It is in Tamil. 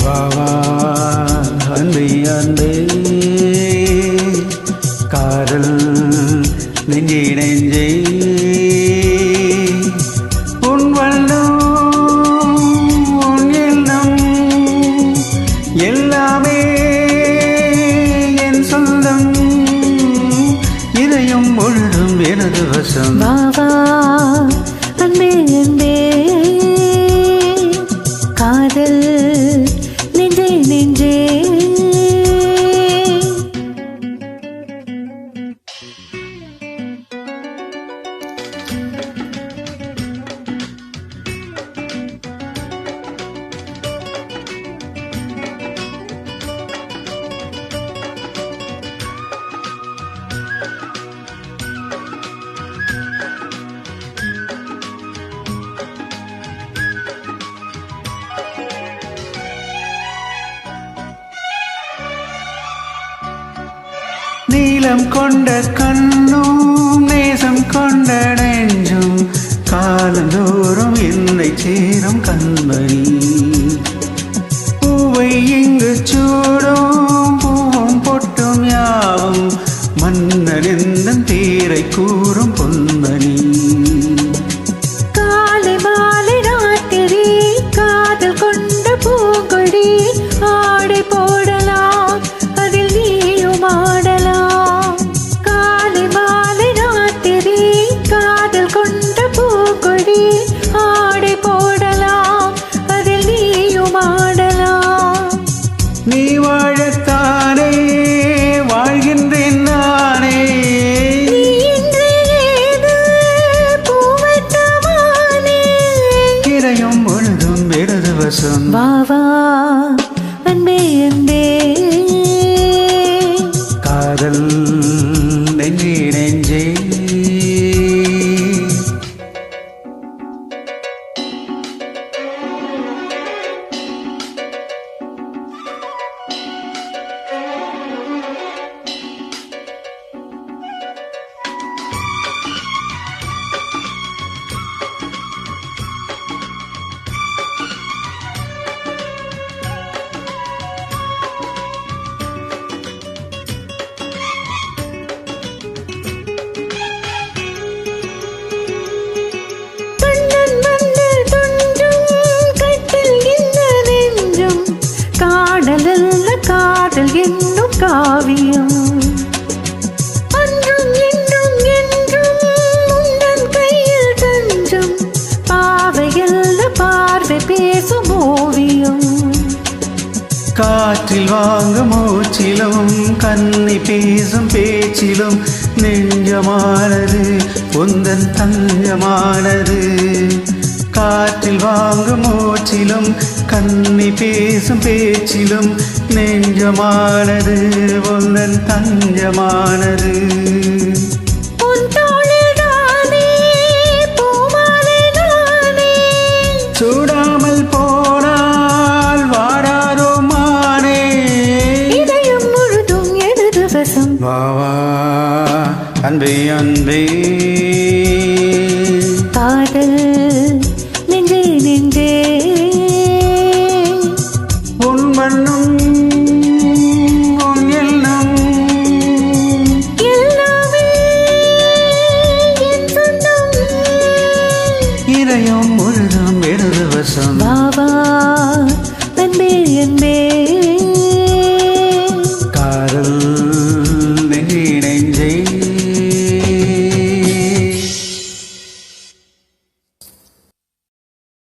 வாவா அன்பே அன்பே காதல் நெஞ்சே நெஞ்சே உன் வண்ணம் உன் எண்ணம் எல்லாமே என் சொந்தம் இதயம் முழுதும் எனது வசம் வாவா அன்பே அன்பே காதல் நெஞ்சே நெஞ்சே நீலம் கொண்ட கண்ணும் நேசம் கொண்ட நெஞ்சும் காலந்தோறும் என்னை சேரும் கண்மணி பூவை இங்கு சூடும் பூவும் பொட்டும் யாவும் மன்னர் எந்த தீரை கூறும் பொன்மணி காலை மாலை ராத்திரி காதல் கொண்ட பூங்கொடி ஆடை போடலாம் அதில் நீயும் ஆடலாம் காலை மாலை ராத்திரி காதல் கொண்ட பூங்கொடி ஆடை போடலாம் அதில் நீயும் ஆடலாம் நீ வாழத்தானே வாழ்கின்றேன் நானே நீ இன்று ஏது பூவட்டமானே இறையும் முழுதும் எனது வசம் வாவா அன்பே அன்பே காதல் நெஞ்சே நெஞ்சே கண்ணன் வந்து துஞ்சும் கட்டில் இந்த நெஞ்சும் காடலல்ல காதல் என்னும் காவியம் அன்றும் இன்றும் என்றும் உந்தன் கையில் தஞ்சம் பாவையல்ல பார்வை பேசும் ஓவியம் காற்றில் வாங்க மூச்சிலும் கண்ணி பேசும் பேச்சிலும் நெஞ்சமானது உந்தன் தஞ்சமானது காற்றில் வாங்க மூச்சிலும் கண்ணி பேசும் பேச்சிலும் நெஞ்சமானது உந்தன் தஞ்சமானது உன் தோளில் தானே பூமாலை நானே சூடாமல் போனால் வாடாரோ மானே இதயம் முழுதும் எனது வசம் வாவா அன்பே அன்பே